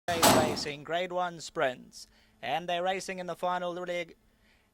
Racing Grade 1 sprints, and they're racing in the final leg.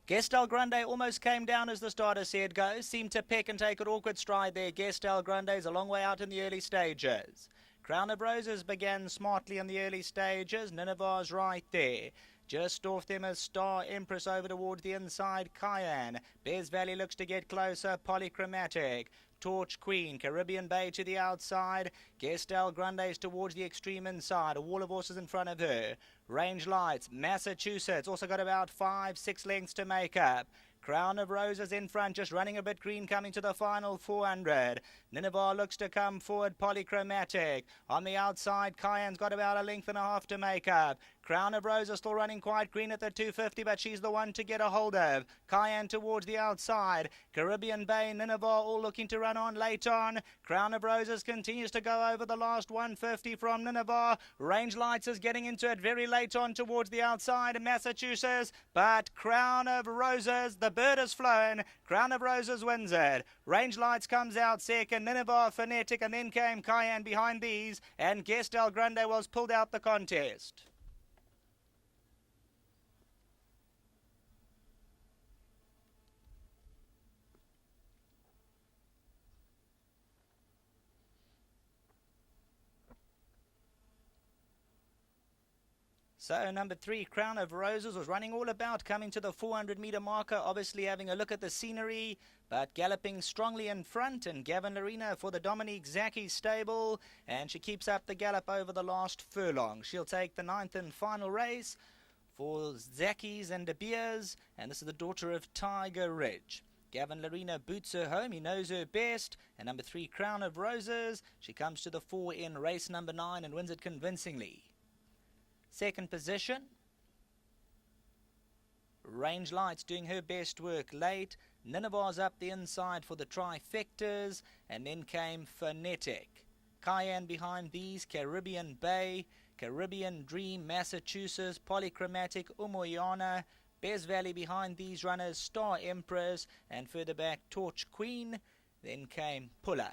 Gestel Grande almost came down as the starter said go, seemed to peck and take an awkward stride there. Gestel Grande's a long way out in the early stages. Crown of Roses began smartly in the early stages. Nineveh's right there. Just off them is Star Empress over towards the inside. Cayenne. Bez Valley looks to get closer. Polychromatic. Torch Queen, Caribbean Bay to the outside. Gestel Grande's towards the extreme inside. A wall of horses in front of her. Range Lights, Massachusetts, also got about 5-6 lengths to make up. Crown of Roses in front, just running a bit green, coming to the final 400. Nineveh looks to come forward, Polychromatic. On the outside, Cayenne's got about a length and a half to make up. Crown of Roses still running quite green at the 250, but she's the one to get a hold of. Cayenne towards the outside. Caribbean Bay, Nineveh all looking to run on late on. Crown of Roses continues to go over the last 150 from Nineveh. Range Lights is getting into it very late on towards the outside, Massachusetts. But Crown of Roses, the bird has flown. Crown of Roses wins it. Range Lights comes out second. Nineveh Phonetic, and then came Cayenne behind these. And Gestel Grande was pulled out the contest. So number 3, Crown of Roses, was running all about, coming to the 400-meter marker, obviously having a look at the scenery, but galloping strongly in front. And Gavin Lorena for the Dominique Zaki stable, and she keeps up the gallop over the last furlong. She'll take the 9th and final race for Zakis and De Beers, and this is the daughter of Tiger Ridge. Gavin Lorena boots her home, he knows her best. And number 3, Crown of Roses, she comes to the 4 in race number 9 and wins it convincingly. Second position, Range Lights doing her best work late. Nineveh's up the inside for the trifectas, and then came Phonetic. Cayenne behind these, Caribbean Bay, Caribbean Dream, Massachusetts, Polychromatic, Umoyana. Bez Valley behind these runners, Star Empress, and further back Torch Queen. Then came Puller.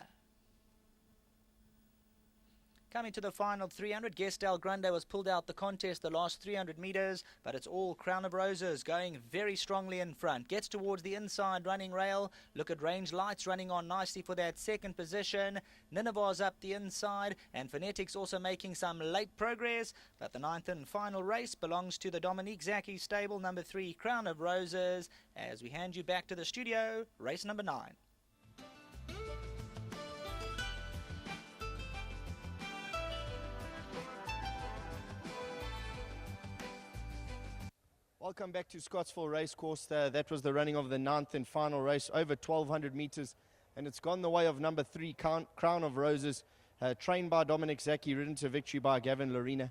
Coming to the final 300, Gestel Grande was pulled out the contest the last 300 meters, but it's all Crown of Roses going very strongly in front. Gets towards the inside running rail. Look at Range Lights running on nicely for that second position. Nineveh's up the inside, and Phonetic's also making some late progress, but the 9th and final race belongs to the Dominique Zaki stable, number 3, Crown of Roses, as we hand you back to the studio, race number 9. Welcome back to Scottsville Racecourse. That was the running of the 9th and final race, over 1,200 meters, and it's gone the way of number 3, Crown of Roses, trained by Dominic Zaki, ridden to victory by Gavin Lorena.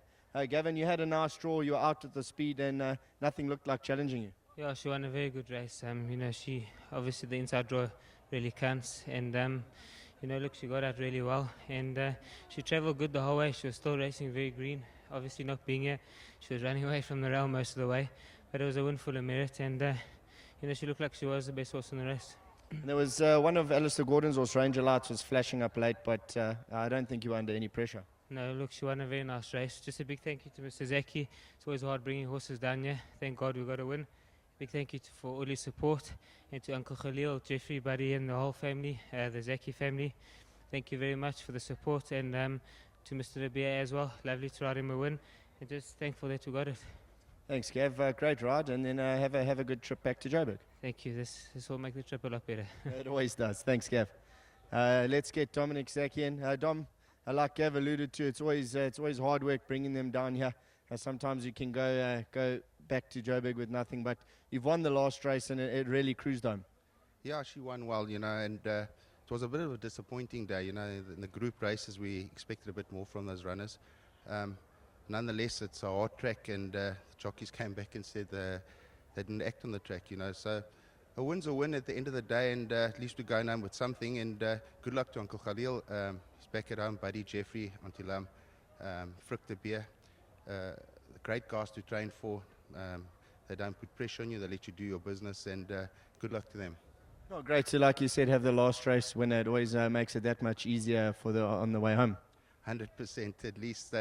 Gavin, you had a nice draw, you were out at the speed, and nothing looked like challenging you. Yeah, she won a very good race. She obviously the inside draw really counts, and look, she got out really well, and she travelled good the whole way. She was still racing very green. Obviously, not being here, she was running away from the rail most of the way. But it was a win full of merit, and she looked like she was the best horse in the race. And there was one of Alistair Gordon's horse, Ranger Lights, was flashing up late, but I don't think you were under any pressure. No, look, she won a very nice race. Just a big thank you to Mr. Zaki. It's always hard bringing horses down here. Thank God we got a win. Big thank you for all his support, and to Uncle Khalil, Jeffrey, Buddy, and the whole family, the Zaki family. Thank you very much for the support, and to Mr. Rabia as well. Lovely to ride him a win, and just thankful that we got it. Thanks, Gav. Great ride, and then have a good trip back to Joburg. Thank you. This will make the trip a lot better. It always does. Thanks, Gav. Let's get Dominic Zaki in. Dom, like Gav alluded to, it's always hard work bringing them down here. Sometimes you can go back to Joburg with nothing, but you've won the last race, and it really cruised home. Yeah, she won well, and it was a bit of a disappointing day. In the group races we expected a bit more from those runners. Nonetheless, it's a hard track, and the jockeys came back and said they didn't act on the track, so a win's a win at the end of the day, and at least we're going home with something, and good luck to Uncle Khalil. He's back at home, Buddy, Jeffrey, Auntie Lam, Frick de Beer, great guys to train for. They don't put pressure on you, they let you do your business, and good luck to them. Oh, great to, like you said, have the last race winner. It always makes it that much easier on the way home. 100%. At least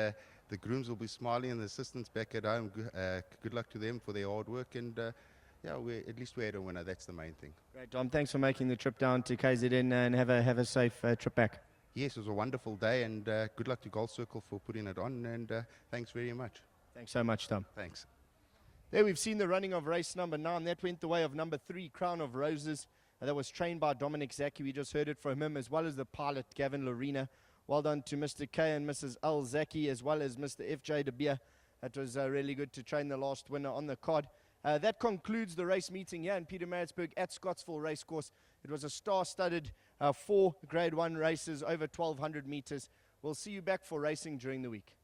the grooms will be smiling and the assistants back at home. Good luck to them for their hard work, and yeah, at least we had a winner. That's the main thing. Great, Dom. Thanks for making the trip down to KZN and have a safe trip back. Yes, it was a wonderful day, and good luck to Gold Circle for putting it on, and thanks very much. Thanks so much, Dom. Thanks. There we've seen the running of race number 9. That went the way of number 3, Crown of Roses. That was trained by Dominic Zaki. We just heard it from him, as well as the pilot, Gavin Lorena. Well done to Mr. K and Mrs. L. Zaki, as well as Mr. F.J. De Beer. That was really good to train the last winner on the card. That concludes the race meeting here in Pietermaritzburg at Scottsville Racecourse. It was a star-studded 4 Grade 1 races over 1,200 meters. We'll see you back for racing during the week.